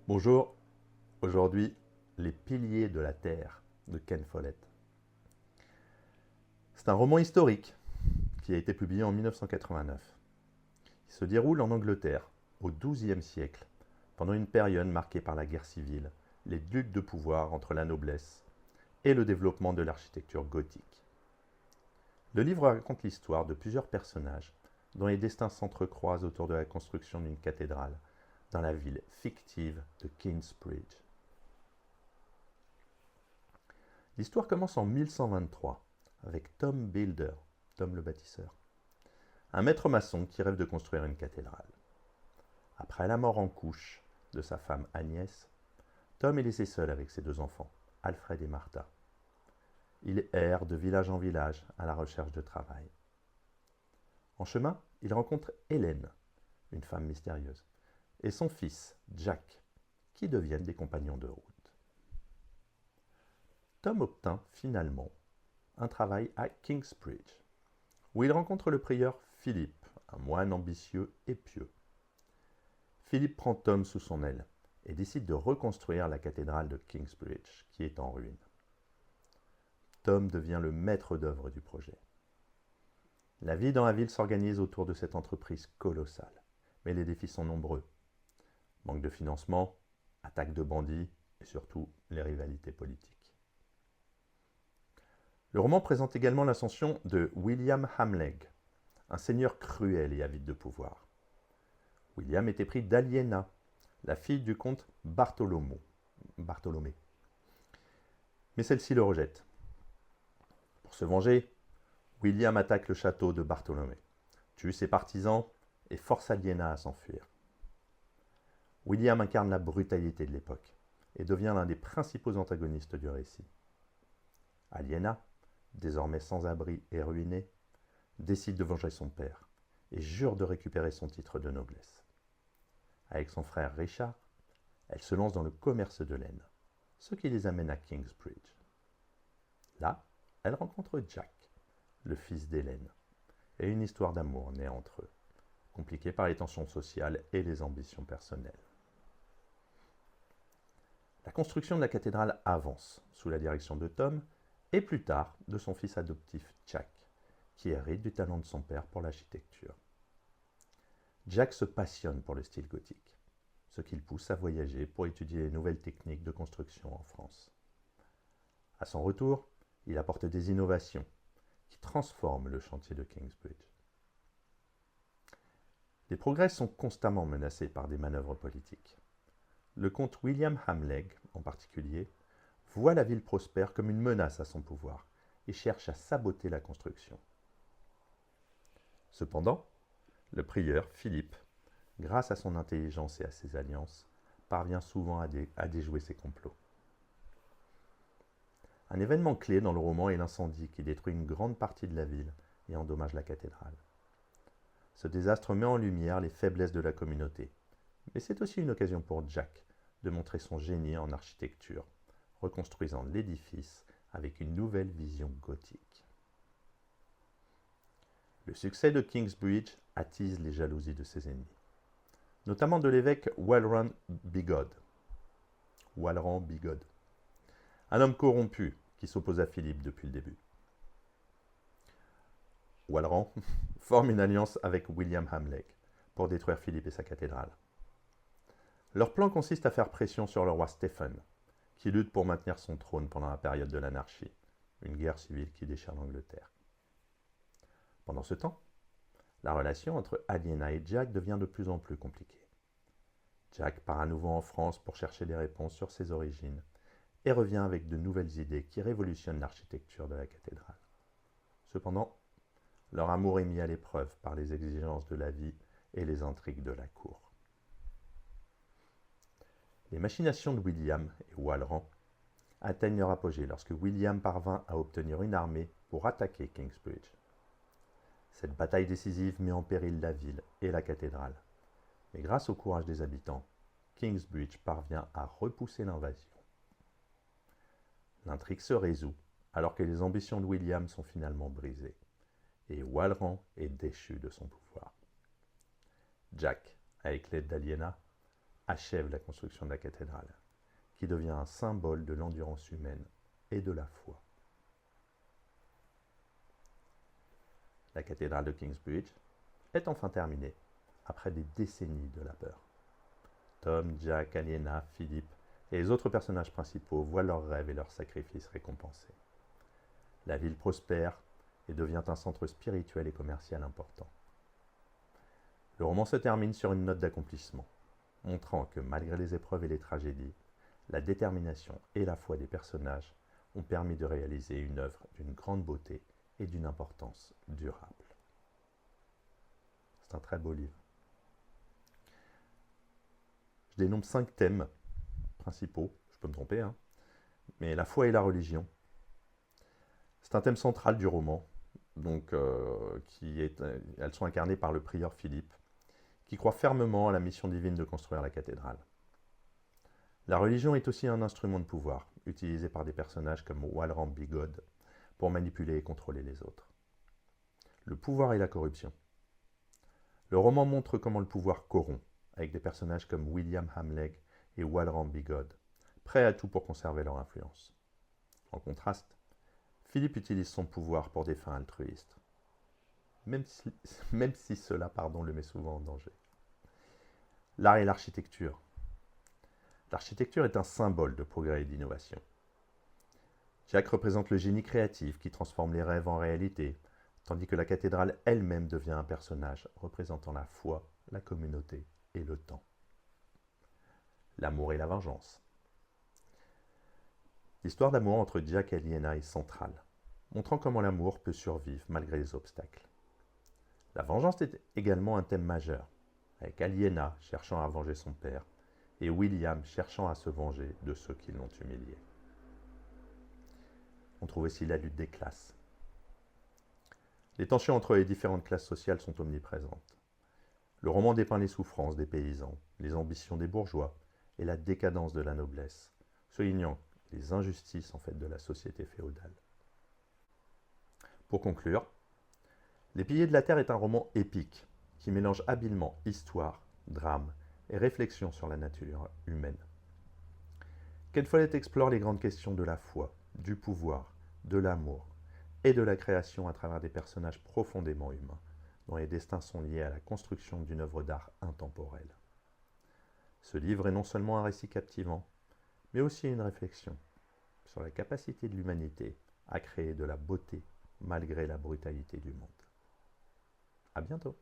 Bonjour, aujourd'hui, Les piliers de la Terre de Ken Follett. C'est un roman historique qui a été publié en 1989. Il se déroule en Angleterre, au XIIe siècle, pendant une période marquée par la guerre civile, les luttes de pouvoir entre la noblesse et le développement de l'architecture gothique. Le livre raconte l'histoire de plusieurs personnages dont les destins s'entrecroisent autour de la construction d'une cathédrale dans la ville fictive de Kingsbridge. L'histoire commence en 1123 avec Tom Builder, Tom le bâtisseur, un maître maçon qui rêve de construire une cathédrale. Après la mort en couche de sa femme Agnès, Tom est laissé seul avec ses deux enfants, Alfred et Martha. Il erre de village en village à la recherche de travail. En chemin, il rencontre Hélène, une femme mystérieuse, et son fils, Jack, qui deviennent des compagnons de route. Tom obtint finalement un travail à Kingsbridge, où il rencontre le prieur Philippe, un moine ambitieux et pieux. Philippe prend Tom sous son aile et décide de reconstruire la cathédrale de Kingsbridge, qui est en ruine. Tom devient le maître d'œuvre du projet. La vie dans la ville s'organise autour de cette entreprise colossale, mais les défis sont nombreux. Manque de financement, attaques de bandits et surtout les rivalités politiques. Le roman présente également l'ascension de William Hamleg, un seigneur cruel et avide de pouvoir. William est épris d'Aliena, la fille du comte Bartholomé. Mais celle-ci le rejette. Pour se venger, William attaque le château de Bartholomé, tue ses partisans et force Aliena à s'enfuir. William incarne la brutalité de l'époque et devient l'un des principaux antagonistes du récit. Aliena, désormais sans abri et ruinée, décide de venger son père et jure de récupérer son titre de noblesse. Avec son frère Richard, elle se lance dans le commerce de laine, ce qui les amène à Kingsbridge. Là, elle rencontre Jack, le fils d'Hélène, et une histoire d'amour naît entre eux, compliquée par les tensions sociales et les ambitions personnelles. La construction de la cathédrale avance sous la direction de Tom et plus tard de son fils adoptif Jack, qui hérite du talent de son père pour l'architecture. Jack se passionne pour le style gothique, ce qui le pousse à voyager pour étudier les nouvelles techniques de construction en France. À son retour, il apporte des innovations qui transforment le chantier de Kingsbridge. Les progrès sont constamment menacés par des manœuvres politiques. Le comte William Hamleg, en particulier, voit la ville prospère comme une menace à son pouvoir et cherche à saboter la construction. Cependant, le prieur Philippe, grâce à son intelligence et à ses alliances, parvient souvent à déjouer ses complots. Un événement clé dans le roman est l'incendie qui détruit une grande partie de la ville et endommage la cathédrale. Ce désastre met en lumière les faiblesses de la communauté, mais c'est aussi une occasion pour Jack de montrer son génie en architecture, reconstruisant l'édifice avec une nouvelle vision gothique. Le succès de Kingsbridge attise les jalousies de ses ennemis, notamment de l'évêque Walram Bigod, un homme corrompu qui s'oppose à Philippe depuis le début. Walram forme une alliance avec William Hamleg pour détruire Philippe et sa cathédrale. Leur plan consiste à faire pression sur le roi Stephen, qui lutte pour maintenir son trône pendant la période de l'anarchie, une guerre civile qui déchire l'Angleterre. Pendant ce temps, la relation entre Aliena et Jack devient de plus en plus compliquée. Jack part à nouveau en France pour chercher des réponses sur ses origines et revient avec de nouvelles idées qui révolutionnent l'architecture de la cathédrale. Cependant, leur amour est mis à l'épreuve par les exigences de la vie et les intrigues de la cour. Les machinations de William et Walram atteignent leur apogée lorsque William parvint à obtenir une armée pour attaquer Kingsbridge. Cette bataille décisive met en péril la ville et la cathédrale, mais grâce au courage des habitants, Kingsbridge parvient à repousser l'invasion. L'intrigue se résout alors que les ambitions de William sont finalement brisées, et Walram est déchu de son pouvoir. Jack, avec l'aide d'Aliena, achève la construction de la cathédrale, qui devient un symbole de l'endurance humaine et de la foi. La cathédrale de Kingsbridge est enfin terminée, après des décennies de labeur. Tom, Jack, Aliena, Philippe et les autres personnages principaux voient leurs rêves et leurs sacrifices récompensés. La ville prospère et devient un centre spirituel et commercial important. Le roman se termine sur une note d'accomplissement, montrant que malgré les épreuves et les tragédies, la détermination et la foi des personnages ont permis de réaliser une œuvre d'une grande beauté et d'une importance durable. C'est un très beau livre. Je dénombre 5 thèmes principaux, je peux me tromper, hein, mais la foi et la religion. C'est un thème central du roman, donc elles sont incarnées par le prieur Philippe, qui croit fermement à la mission divine de construire la cathédrale. La religion est aussi un instrument de pouvoir, utilisé par des personnages comme Walram Bigod pour manipuler et contrôler les autres. Le pouvoir et la corruption. Le roman montre comment le pouvoir corrompt, avec des personnages comme William Hamleg et Walram Bigod, prêts à tout pour conserver leur influence. En contraste, Philippe utilise son pouvoir pour des fins altruistes, même si cela le met souvent en danger. L'art et l'architecture. L'architecture est un symbole de progrès et d'innovation. Jack représente le génie créatif qui transforme les rêves en réalité, tandis que la cathédrale elle-même devient un personnage représentant la foi, la communauté et le temps. L'amour et la vengeance. L'histoire d'amour entre Jack et Aliena est centrale, montrant comment l'amour peut survivre malgré les obstacles. La vengeance est également un thème majeur, avec Aliena cherchant à venger son père et William cherchant à se venger de ceux qui l'ont humilié. On trouve aussi la lutte des classes. Les tensions entre les différentes classes sociales sont omniprésentes. Le roman dépeint les souffrances des paysans, les ambitions des bourgeois et la décadence de la noblesse, soulignant les injustices de la société féodale. Pour conclure, Les Piliers de la Terre est un roman épique qui mélange habilement histoire, drame et réflexion sur la nature humaine. Ken Follett explore les grandes questions de la foi, du pouvoir, de l'amour et de la création à travers des personnages profondément humains, dont les destins sont liés à la construction d'une œuvre d'art intemporelle. Ce livre est non seulement un récit captivant, mais aussi une réflexion sur la capacité de l'humanité à créer de la beauté malgré la brutalité du monde. À bientôt.